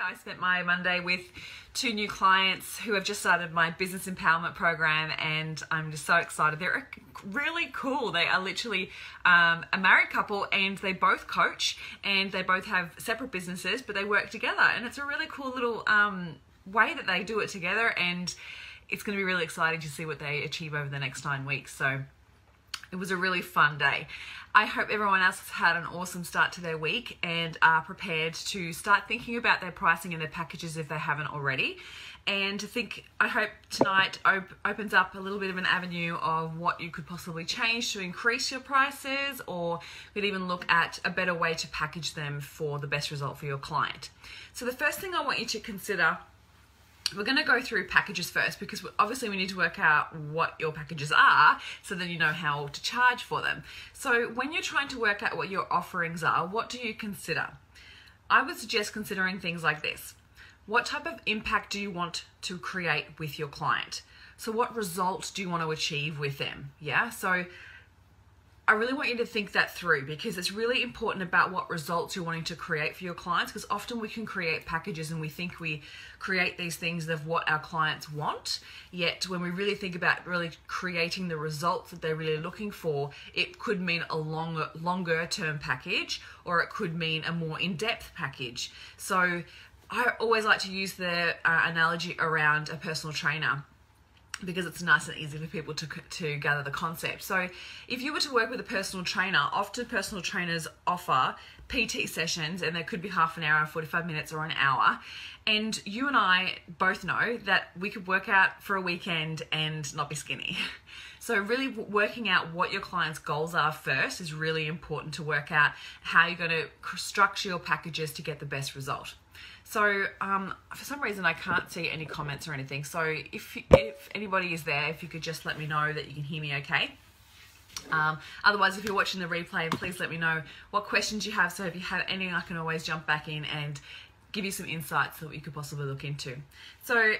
I spent my Monday with two new clients who have just started my business empowerment program, and I'm just so excited. They're really cool. They are literally a married couple, and they both coach, and they both have separate businesses, but they work together, and it's a really cool little way that they do it together, and it's going to be really exciting to see what they achieve over the next 9 weeks. So it was a really fun day. I hope everyone else has had an awesome start to their week and are prepared to start thinking about their pricing and their packages if they haven't already. And I hope tonight opens up a little bit of an avenue of what you could possibly change to increase your prices, or we'd even look at a better way to package them for the best result for your client. So the first thing I want you to consider, we're going to go through packages first, because obviously we need to work out what your packages are so that you know how to charge for them. So when you're trying to work out what your offerings are, what do you consider? I would suggest considering things like this. What type of impact do you want to create with your client? So what results do you want to achieve with them? Yeah, so I really want you to think that through, because it's really important about what results you're wanting to create for your clients, because often we can create packages and we think we create these things of what our clients want, yet when we really think about really creating the results that they're really looking for, it could mean a longer term package, or it could mean a more in-depth package. So I always like to use the analogy around a personal trainer, because it's nice and easy for people to gather the concept. So if you were to work with a personal trainer, often personal trainers offer PT sessions, and there could be half an hour, 45 minutes, or an hour. And you and I both know that we could work out for a weekend and not be skinny. So really working out what your client's goals are first is really important to work out how you're going to structure your packages to get the best result. So for some reason I can't see any comments or anything. So if anybody is there, if you could just let me know that you can hear me okay. Otherwise, if you're watching the replay, please let me know what questions you have. So if you have any, I can always jump back in and give you some insights that you could possibly look into. So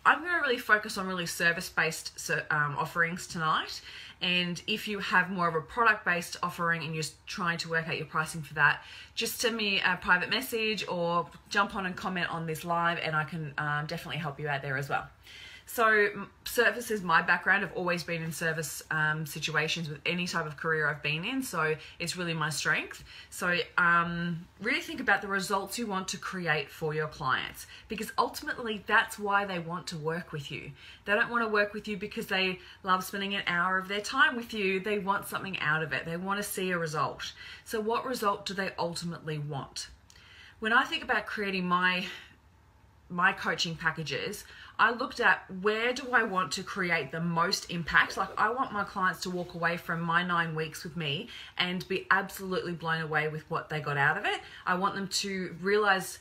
I'm going to really focus on really service-based offerings tonight. And if you have more of a product-based offering and you're trying to work out your pricing for that, just send me a private message or jump on and comment on this live, and I can definitely help you out there as well. So service is my background. I've always been in service situations with any type of career I've been in, so it's really my strength. So really think about the results you want to create for your clients, because ultimately that's why they want to work with you. They don't want to work with you because they love spending an hour of their time with you. They want something out of it. They want to see a result. So what result do they ultimately want? When I think about creating my coaching packages, I looked at where do I want to create the most impact. Like, I want my clients to walk away from my 9 weeks with me and be absolutely blown away with what they got out of it. I want them to realize,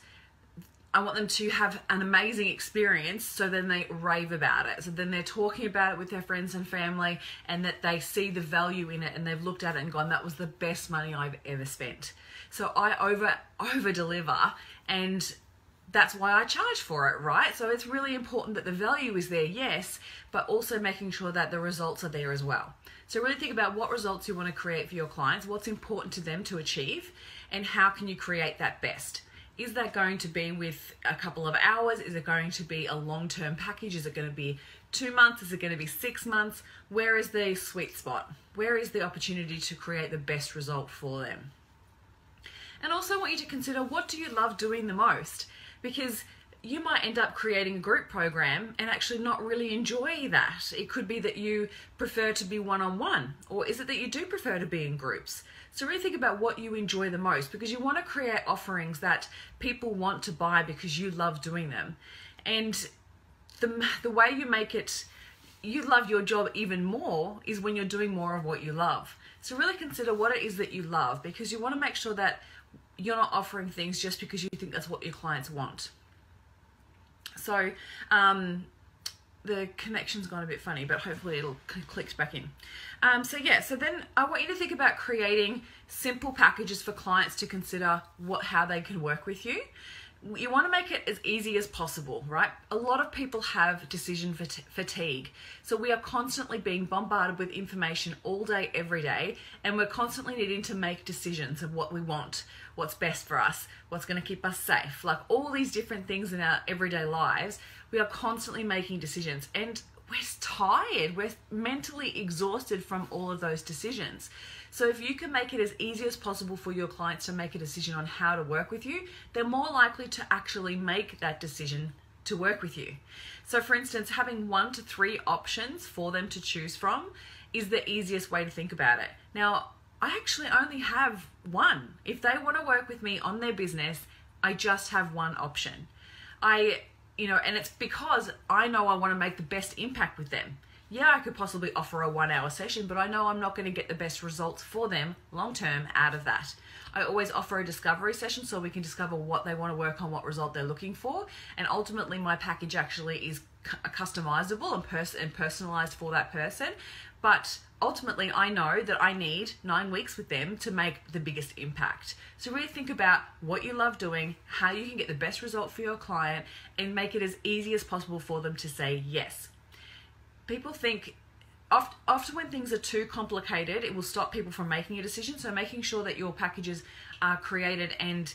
I want them to have an amazing experience, so then they rave about it. So then they're talking about it with their friends and family, and that they see the value in it, and they've looked at it and gone, that was the best money I've ever spent. So I over deliver, and that's why I charge for it, right? So it's really important that the value is there, yes, but also making sure that the results are there as well. So really think about what results you want to create for your clients, what's important to them to achieve, and how can you create that best. Is that going to be with a couple of hours? Is it going to be a long-term package? Is it going to be 2 months? Is it going to be 6 months? Where is the sweet spot? Where is the opportunity to create the best result for them? And also I want you to consider, what do you love doing the most? Because you might end up creating a group program and actually not really enjoy that. It could be that you prefer to be one-on-one, or is it that you do prefer to be in groups? So really think about what you enjoy the most, because you want to create offerings that people want to buy because you love doing them. And the way you make it, you love your job even more, is when you're doing more of what you love. So really consider what it is that you love, because you want to make sure that you're not offering things just because you think that's what your clients want. So the connection's gone a bit funny, but hopefully it'll click back in. So then I want you to think about creating simple packages for clients to consider how they can work with you. you want to make it as easy as possible, right? A lot of people have decision fatigue. So we are constantly being bombarded with information all day, every day, and we're constantly needing to make decisions of what we want, what's best for us, what's going to keep us safe. Like all these different things in our everyday lives, we are constantly making decisions, and we're tired, we're mentally exhausted from all of those decisions. So if you can make it as easy as possible for your clients to make a decision on how to work with you, they're more likely to actually make that decision to work with you. So for instance, having 1 to 3 options for them to choose from is the easiest way to think about it. Now, I actually only have one. If they want to work with me on their business, I just have one option. And it's because I know I want to make the best impact with them. Yeah, I could possibly offer a 1-hour session, but I know I'm not going to get the best results for them long-term out of that. I always offer a discovery session so we can discover what they want to work on, what result they're looking for. And ultimately my package actually is customizable and personalized for that person. But ultimately I know that I need 9 weeks with them to make the biggest impact. So really think about what you love doing, how you can get the best result for your client, and make it as easy as possible for them to say yes. People think often when things are too complicated, it will stop people from making a decision. So making sure that your packages are created and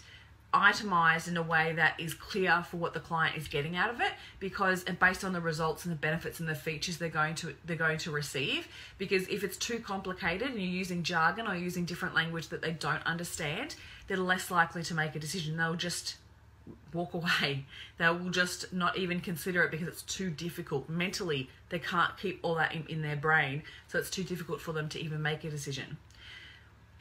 itemized in a way that is clear for what the client is getting out of it, because based on the results and the benefits and the features they're going to receive. Because if it's too complicated and you're using jargon or using different language that they don't understand, they're less likely to make a decision. They'll just walk away. They will just not even consider it because it's too difficult. Mentally, they can't keep all that in their brain, so it's too difficult for them to even make a decision.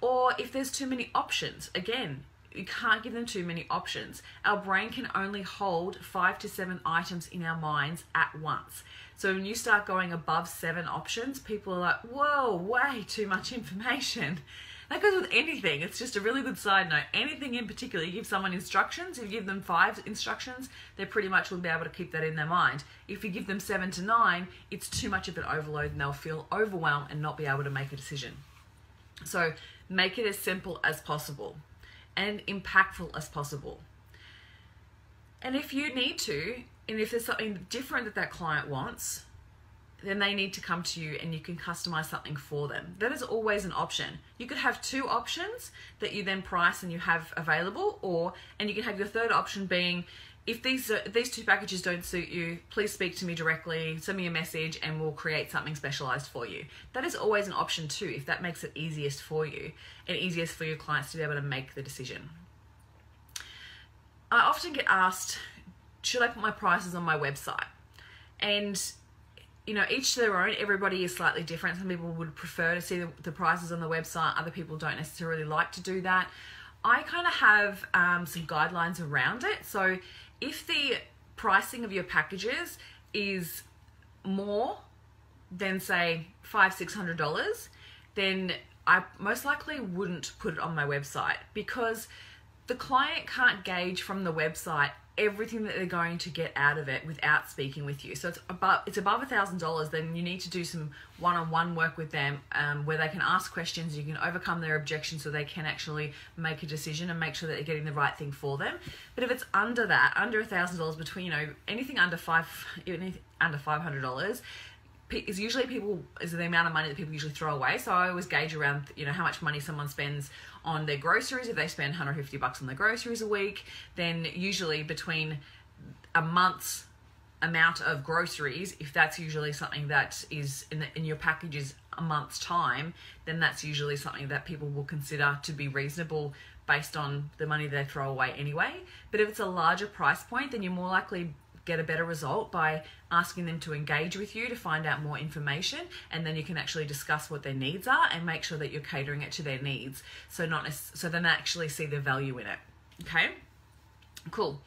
Or if there's too many options, again, you can't give them too many options. Our brain can only hold 5 to 7 items in our minds at once. So when you start going above 7 options, people are like, whoa, way too much information. That goes with anything. It's just a really good side note. Anything in particular, you give someone instructions, if you give them 5 instructions, they pretty much will be able to keep that in their mind. If you give them 7 to 9, it's too much of an overload and they'll feel overwhelmed and not be able to make a decision. So make it as simple as possible and impactful as possible. And if you need to, and if there's something different that client wants, then they need to come to you and you can customize something for them. That is always an option. You could have 2 options that you then price and you have available, and you can have your third option being, if these 2 packages don't suit you, please speak to me directly, send me a message and we'll create something specialized for you. That is always an option too, if that makes it easiest for you and easiest for your clients to be able to make the decision. I often get asked, should I put my prices on my website? And each to their own. Everybody is slightly different. Some people would prefer to see the prices on the website. Other people don't necessarily like to do that. I kind of have some guidelines around it. So if the pricing of your packages is more than say $500-600, then I most likely wouldn't put it on my website, because the client can't gauge from the website everything that they're going to get out of it without speaking with you. So it's above $1,000, then you need to do some one-on-one work with them, where they can ask questions, you can overcome their objections so they can actually make a decision and make sure that they're getting the right thing for them. But if it's under that, under $1,000, between anything under $500 is usually is the amount of money that people usually throw away. So I always gauge around how much money someone spends on their groceries. If they spend $150 on their groceries a week, then usually between a month's amount of groceries, if that's usually something that is in your packages a month's time, then that's usually something that people will consider to be reasonable based on the money they throw away anyway. But if it's a larger price point, then you're more likely get a better result by asking them to engage with you to find out more information, and then you can actually discuss what their needs are and make sure that you're catering it to their needs, so then they actually see the value in it. Okay, cool.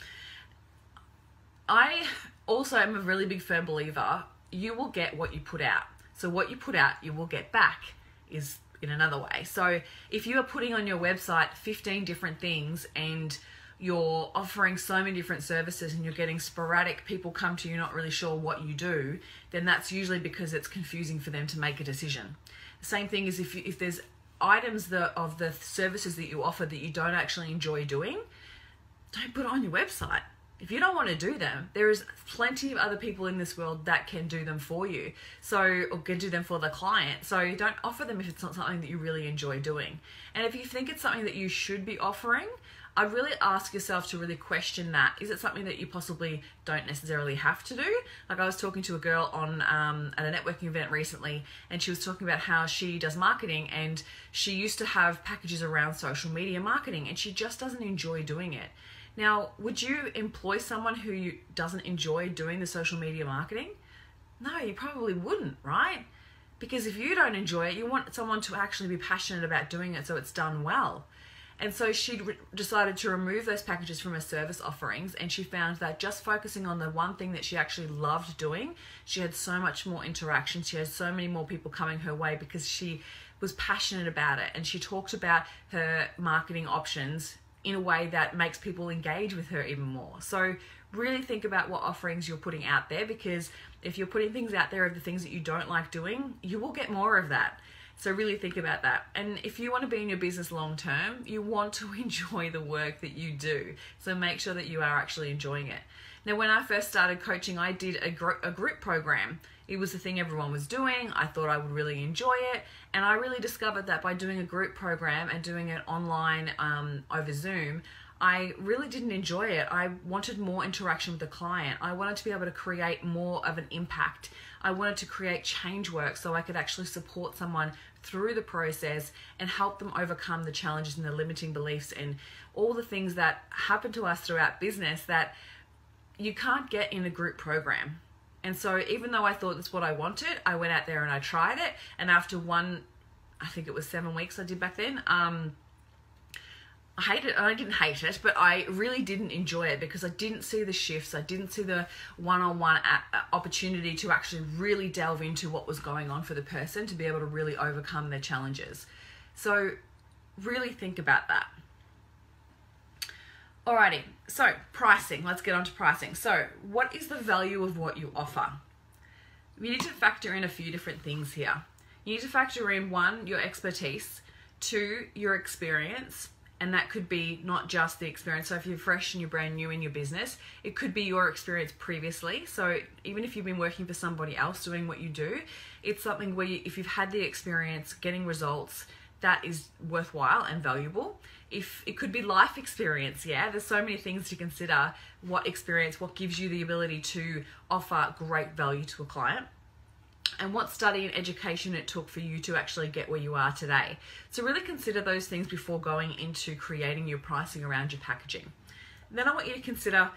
I also am a really big firm believer, you will get what you put out. So what you put out, you will get back, is in another way. So if you are putting on your website 15 different things and you're offering so many different services and you're getting sporadic people come to you not really sure what you do, then that's usually because it's confusing for them to make a decision. The same thing is if there's items of the services that you offer that you don't actually enjoy doing, don't put it on your website. If you don't want to do them, there is plenty of other people in this world that can do them for you. So, or can do them for the client. So don't offer them if it's not something that you really enjoy doing. And if you think it's something that you should be offering, I'd really ask yourself to really question that. Is it something that you possibly don't necessarily have to do? Like I was talking to a girl on at a networking event recently, and she was talking about how she does marketing, and she used to have packages around social media marketing, and she just doesn't enjoy doing it. Now, would you employ someone who doesn't enjoy doing the social media marketing? No, you probably wouldn't, right? Because if you don't enjoy it, you want someone to actually be passionate about doing it so it's done well. And so she decided to remove those packages from her service offerings, and she found that just focusing on the one thing that she actually loved doing, she had so much more interaction. She had so many more people coming her way because she was passionate about it, and she talked about her marketing options in a way that makes people engage with her even more. So really think about what offerings you're putting out there, because if you're putting things out there of the things that you don't like doing, you will get more of that. So really think about that. And if you want to be in your business long term, you want to enjoy the work that you do. So make sure that you are actually enjoying it. Now, when I first started coaching, I did a group program. It was the thing everyone was doing. I thought I would really enjoy it. And I really discovered that by doing a group program and doing it online over Zoom, I really didn't enjoy it. I wanted more interaction with the client. I wanted to be able to create more of an impact. I wanted to create change work so I could actually support someone through the process and help them overcome the challenges and the limiting beliefs and all the things that happen to us throughout business that you can't get in a group program. And so even though I thought that's what I wanted, I went out there and I tried it. And after I think it was 7 weeks I did back then, I hated it. I didn't hate it, but I really didn't enjoy it because I didn't see the shifts. I didn't see the one-on-one opportunity to actually really delve into what was going on for the person to be able to really overcome their challenges. So really think about that. Alrighty, so pricing. Let's get on to pricing. So what is the value of what you offer? You need to factor in a few different things here. You need to factor in 1, your expertise, 2, your experience, and that could be not just the experience. So if you're fresh and you're brand new in your business, it could be your experience previously. So even if you've been working for somebody else doing what you do, it's something where if you've had the experience getting results, that is worthwhile and valuable. If it could be life experience, yeah, there's so many things to consider. What experience, what gives you the ability to offer great value to a client, and what study and education it took for you to actually get where you are today. So really consider those things before going into creating your pricing around your packaging. Then I want you to consider,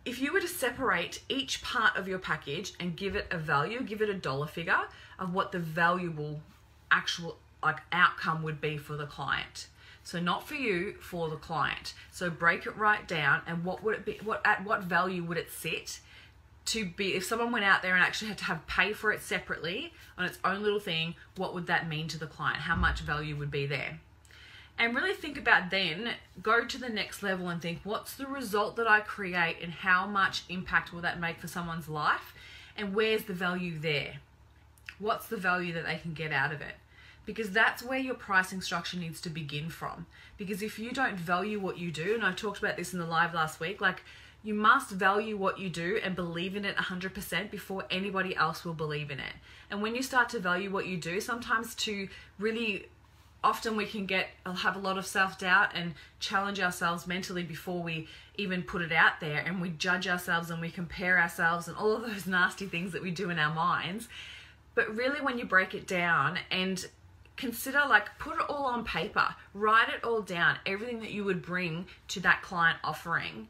if you were to separate each part of your package and give it a value, give it a dollar figure of what the valuable actual outcome would be for the client. So not for you, for the client. So break it right down, and what would it be? At what value would it sit? To be, if someone went out there and actually had to pay for it separately on its own little thing, what would that mean to the client? How much value would be there? And really think about, then go to the next level and think, what's the result that I create and how much impact will that make for someone's life, and where's the value there? What's the value that they can get out of it? Because that's where your pricing structure needs to begin from. Because if you don't value what you do, and I talked about this in the live last week, you must value what you do and believe in it 100% before anybody else will believe in it. And when you start to value what you do, sometimes often we can have a lot of self-doubt and challenge ourselves mentally before we even put it out there, and we judge ourselves and we compare ourselves and all of those nasty things that we do in our minds. But really, when you break it down and consider, put it all on paper, write it all down, everything that you would bring to that client offering,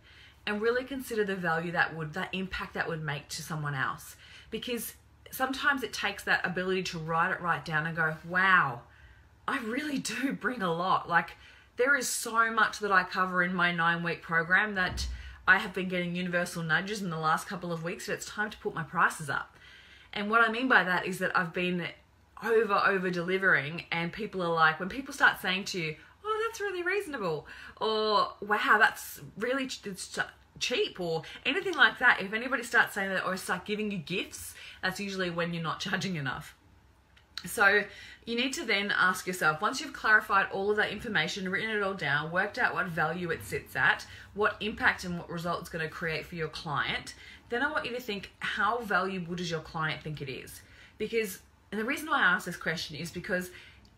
and really consider the value that impact that would make to someone else. Because sometimes it takes that ability to write it right down and go, wow, I really do bring a lot. There is so much that I cover in my 9-week program that I have been getting universal nudges in the last couple of weeks that it's time to put my prices up. And what I mean by that is that I've been over delivering, and people are like, when people start saying to you, oh, that's really reasonable, or wow, that's really cheap, or anything like that, if anybody starts saying that or start giving you gifts, that's usually when you're not charging enough. So you need to then ask yourself, once you've clarified all of that information, written it all down, worked out what value it sits at, what impact and what result it's going to create for your client, then I want you to think, how valuable does your client think it is? Because, and the reason why I ask this question is because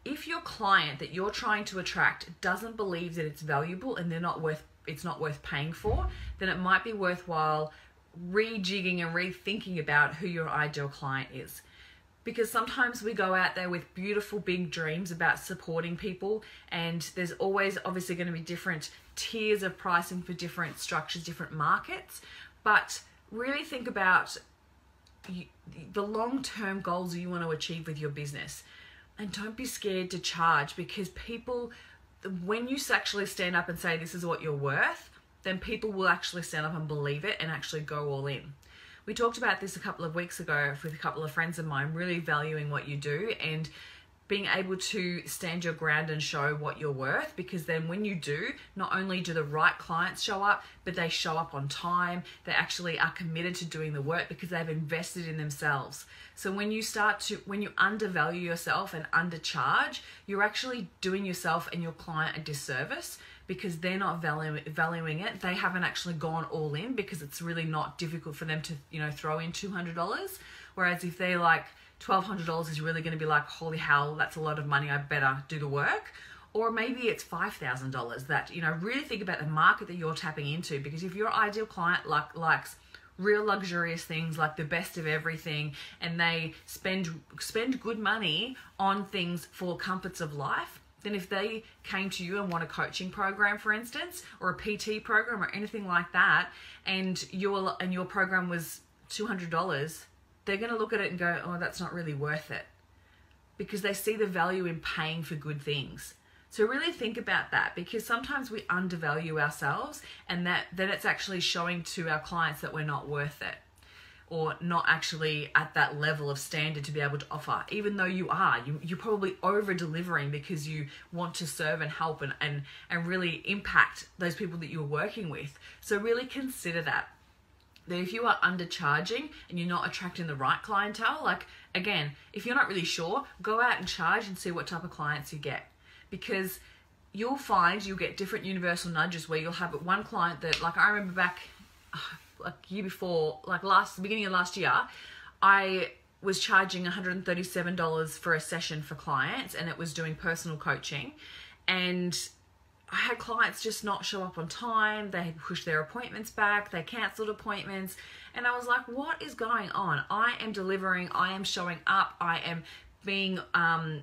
if your client that you're trying to attract doesn't believe that it's valuable and it's not worth paying for, then it might be worthwhile rejigging and rethinking about who your ideal client is. Because sometimes we go out there with beautiful big dreams about supporting people, and there's always obviously going to be different tiers of pricing for different structures, different markets, but really think about the long-term goals you want to achieve with your business. And don't be scared to charge, because people, when you actually stand up and say this is what you're worth, then people will actually stand up and believe it and actually go all in. We talked about this a couple of weeks ago with a couple of friends of mine, really valuing what you do and being able to stand your ground and show what you're worth, because then when you do, not only do the right clients show up, but they show up on time. They actually are committed to doing the work because they've invested in themselves. So when you undervalue yourself and undercharge, you're actually doing yourself and your client a disservice, because they're not valuing it. They haven't actually gone all in, because it's really not difficult for them to, throw in $200. Whereas if they're like, $1,200 is really going to be like, holy hell, that's a lot of money, I better do the work. Or maybe it's $5,000 that, really think about the market that you're tapping into. Because if your ideal client likes real luxurious things, like the best of everything, and they spend good money on things for comforts of life, then if they came to you and want a coaching program, for instance, or a PT program or anything like that, and your program was $200, they're going to look at it and go, oh, that's not really worth it, because they see the value in paying for good things. So really think about that, because sometimes we undervalue ourselves, and then it's actually showing to our clients that we're not worth it, or not actually at that level of standard to be able to offer, even though you are. You're probably over-delivering because you want to serve and help and really impact those people that you're working with. So really consider that if you are undercharging and you're not attracting the right clientele, like, again, if you're not really sure, go out and charge and see what type of clients you get. Because you'll find you'll get different universal nudges where you'll have one client that, like, I remember back like year before, like the beginning of last year, I was charging $137 for a session for clients, and it was doing personal coaching. And I had clients just not show up on time. They had pushed their appointments back. They cancelled appointments. And I was like, what is going on? I am delivering. I am showing up. I am being, I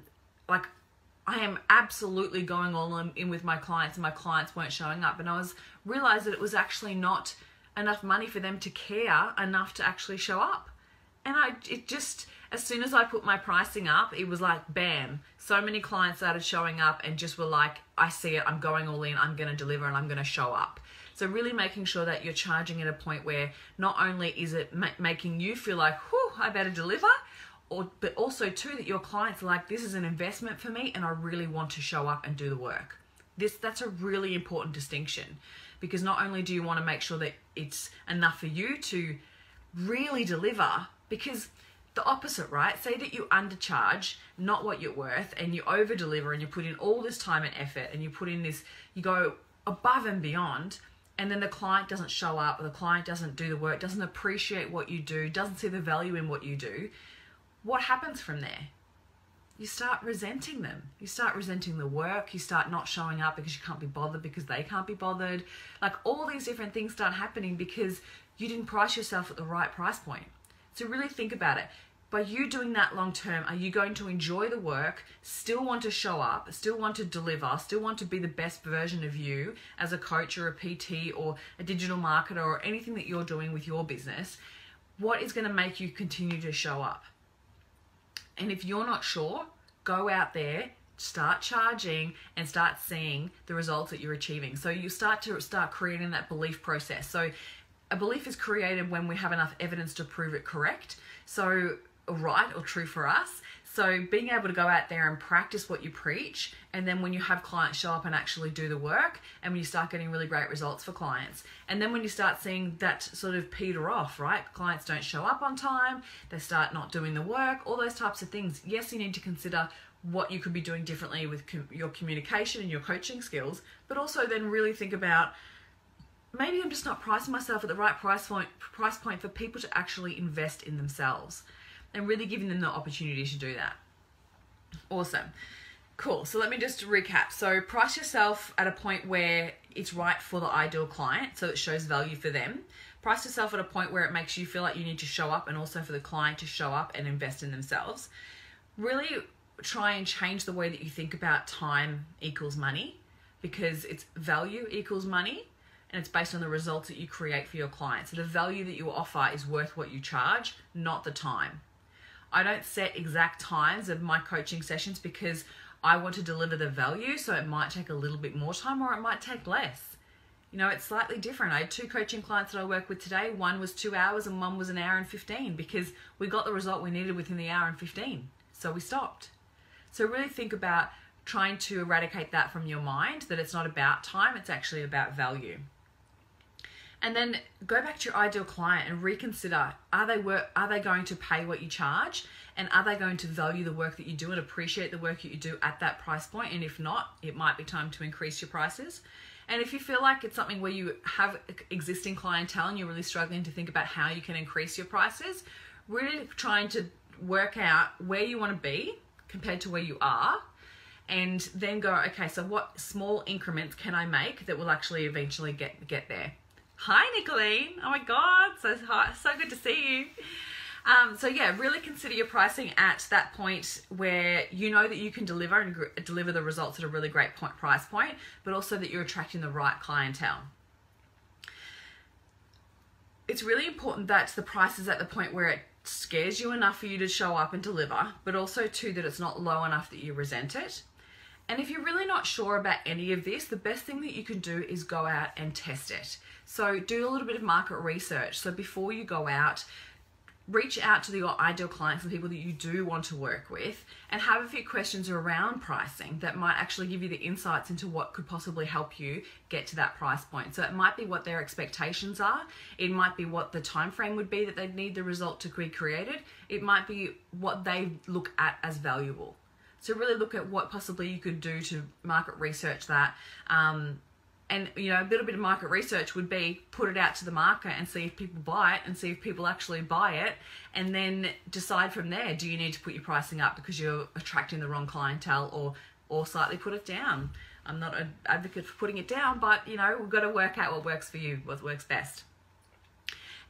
am absolutely going all in with my clients, and my clients weren't showing up. And I realized that it was actually not enough money for them to care enough to actually show up. And as soon as I put my pricing up, it was like, bam, so many clients started showing up and just were like, I see it, I'm going all in, I'm going to deliver, and I'm going to show up. So really making sure that you're charging at a point where not only is it making you feel like, whew, I better deliver, but also too that your clients are like, this is an investment for me and I really want to show up and do the work. That's a really important distinction, because not only do you want to make sure that it's enough for you to really deliver, because the opposite, right? Say that you undercharge, not what you're worth, and you over deliver and you put in all this time and effort and you put in this, you go above and beyond, and then the client doesn't show up, or the client doesn't do the work, doesn't appreciate what you do, doesn't see the value in what you do. What happens from there? You start resenting them. You start resenting the work. You start not showing up because you can't be bothered, because they can't be bothered. Like, all these different things start happening because you didn't price yourself at the right price point. So really think about it. By you doing that long term, are you going to enjoy the work, still want to show up, still want to deliver, still want to be the best version of you as a coach or a PT or a digital marketer or anything that you're doing with your business? What is going to make you continue to show up? And if you're not sure, go out there, start charging, and start seeing the results that you're achieving. So you start creating that belief process. So a belief is created when we have enough evidence to prove it correct. So right or true for us. So being able to go out there and practice what you preach, and then when you have clients show up and actually do the work, and when you start getting really great results for clients, and then when you start seeing that sort of peter off, right? Clients don't show up on time, they start not doing the work, all those types of things. Yes, you need to consider what you could be doing differently with your communication and your coaching skills, but also then really think about, maybe I'm just not pricing myself at the right price point for people to actually invest in themselves, and really giving them the opportunity to do that. Awesome. Cool. So let me just recap. So price yourself at a point where it's right for the ideal client, so it shows value for them. Price yourself at a point where it makes you feel like you need to show up, and also for the client to show up and invest in themselves. Really try and change the way that you think about time equals money, because it's value equals money, and it's based on the results that you create for your clients. So the value that you offer is worth what you charge, not the time. I don't set exact times of my coaching sessions because I want to deliver the value, so it might take a little bit more time or it might take less. You know, it's slightly different. I had 2 coaching clients that I work with today. One was 2 hours and one was 1 hour and 15, because we got the result we needed within the hour and 15. So we stopped. So really think about trying to eradicate that from your mind, that it's not about time, it's actually about value. And then go back to your ideal client and reconsider, are they going to pay what you charge? And are they going to value the work that you do and appreciate the work that you do at that price point? And if not, it might be time to increase your prices. And if you feel like it's something where you have existing clientele and you're really struggling to think about how you can increase your prices, really trying to work out where you want to be compared to where you are, and then go, okay, so what small increments can I make that will actually eventually get there? Hi, Nicolene. Oh my God, so good to see you. So yeah, really consider your pricing at that point where you know that you can deliver and deliver the results at a really great price point, but also that you're attracting the right clientele. It's really important that the price is at the point where it scares you enough for you to show up and deliver, but also too that it's not low enough that you resent it. And if you're really not sure about any of this, the best thing that you can do is go out and test it. So do a little bit of market research. So before you go out, reach out to your ideal clients and people that you do want to work with, and have a few questions around pricing that might actually give you the insights into what could possibly help you get to that price point. So it might be what their expectations are. It might be what the time frame would be that they'd need the result to be created. It might be what they look at as valuable. So really look at what possibly you could do to market research that. And you know, a little bit of market research would be put it out to the market and see if people buy it, and see if people actually buy it, and then decide from there, do you need to put your pricing up because you're attracting the wrong clientele, or slightly put it down. I'm not an advocate for putting it down, but you know, we've got to work out what works for you, what works best.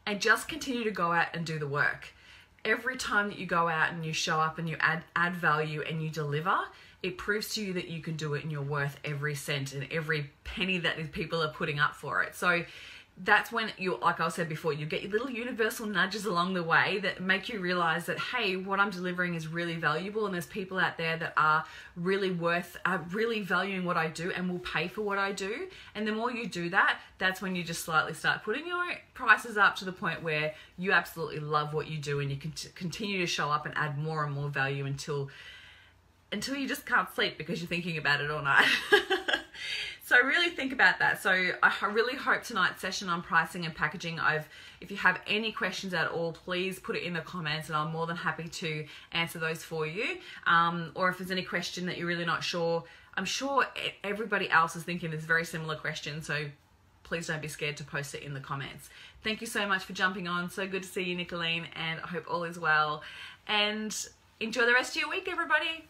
And just continue to go out and do the work. Every time that you go out and you show up and you add value and you deliver, it proves to you that you can do it and you're worth every cent and every penny that people are putting up for it. So that's when you, like I said before, you get your little universal nudges along the way that make you realize that, hey, what I'm delivering is really valuable, and there's people out there that are really really valuing what I do and will pay for what I do. And the more you do that, that's when you just slightly start putting your prices up to the point where you absolutely love what you do, and you can continue to show up and add more and more value until you just can't sleep because you're thinking about it all night. So really think about that. So I really hope tonight's session on pricing and packaging, if you have any questions at all, please put it in the comments and I'm more than happy to answer those for you. Or if there's any question that you're really not sure, I'm sure everybody else is thinking this very similar question, so please don't be scared to post it in the comments. Thank you so much for jumping on. So good to see you, Nicolene, and I hope all is well. And enjoy the rest of your week, everybody.